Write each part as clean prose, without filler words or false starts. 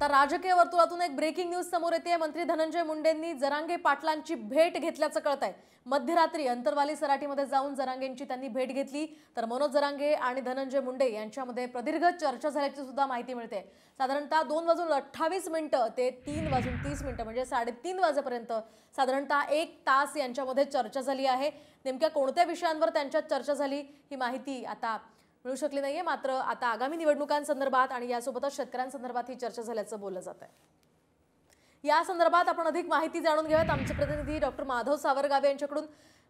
आता राजकीय वर्तुळातून एक ब्रेकिंग न्यूज समोर येते। मंत्री धनंजय मुंडेंनी जरांगे पाटलांची भेट घेतल्याचं कळतंय। मध्यरात्री अंतरवाली सराटीमध्ये जाऊन जरांगेंची त्यांनी भेट घेतली, तर मनोज जरांगे आणि धनंजय मुंडे यांच्यामध्ये प्रदीर्घ चर्चा झाल्याची सुद्धा माहिती मिळते। साधारणतः 2:28 ते 3:30 म्हणजे 3:30 वाजेपर्यंत साधारणतः 1 तास यांच्यामध्ये चर्चा झाली आहे। नेमक्या कोणत्या विषयांवर त्यांच्यात चर्चा झाली ही माहिती आता मिळू शकली नाहीये, मात्र आता आगामी निवडणुकांसंदर्भात आणि यासोबतच शेतकऱ्यांसंदर्भात ही चर्चा झाल्याचं बोललं जात आहे। या संदर्भात आपण अधिक माहिती जाणून घेऊयात आमचे प्रतिनिधी डॉक्टर माधव सावरगावे यांच्याकडून।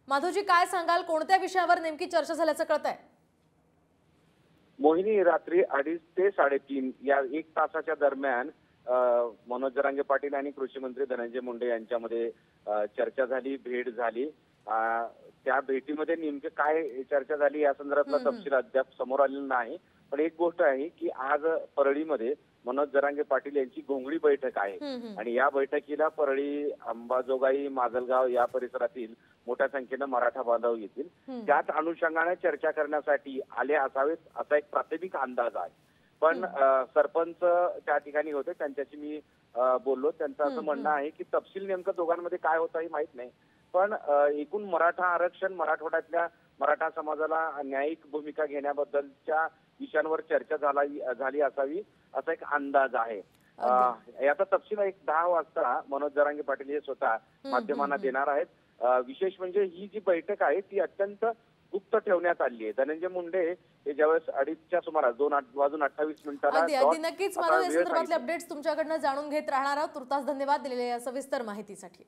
माधवजी, काय सांगाल, कोणत्या विषयावर नेमकी चर्चा झाल्याचं कळतंय? मोहिनी, रात्री 2:30 ते 3:30 या 1 तासाच्या दरम्यान मनोज जरांगे पाटील आणि कृषी मंत्री धनंजय मुंडे यांच्यामध्ये चर्चा झाली, भेट झाली। त्या भेटीमध्ये नेमके काय चर्चा झाली या संदर्भातला तपशील अद्याप समोर आलेला नाही। पण एक गोष्ट आहे की आज परळीमध्ये मनोज जरांगे पाटील यांची घोंगडी बैठक आहे आणि या बैठकीला परळी, अंबाजोगाई, माजलगाव या परिसरातील मोठ्या संख्येने मराठा बांधव येतील। त्याच अनुषंगाने चर्चा करण्यासाठी आले असावेत असा एक प्राथमिक अंदाज आहे। पण सरपंच त्या ठिकाणी होते, त्यांच्याशी मी बोललो। त्यांचं असं म्हणणं आहे की तपशील नेमकं दोघांमध्ये काय होतं हे माहित नाही, पण एकूण मराठा आरक्षण, मराठवाड्यातल्या मराठा समाजाला न्यायिक भूमिका घेण्याबद्दलच्या विषयांवर चर्चा झाली असावी असा एक अंदाज आहे। याचा तपशील 10 वाजता मनोज जरांगे पाटील हे स्वतः माध्यमांना देणार आहेत। विशेष म्हणजे ही जी बैठक आहे ती अत्यंत गुप्त ठेवण्यात आली आहे। धनंजय मुंडे हे ज्यावेळेस 2:30च्या सुमारास 2:28 नक्कीच माधव, या संदर्भातले अपडेट्स तुमच्याकडनं जाणून घेत राहणार आहोत। तुर्तास धन्यवाद दिलेल्या या सविस्तर माहितीसाठी।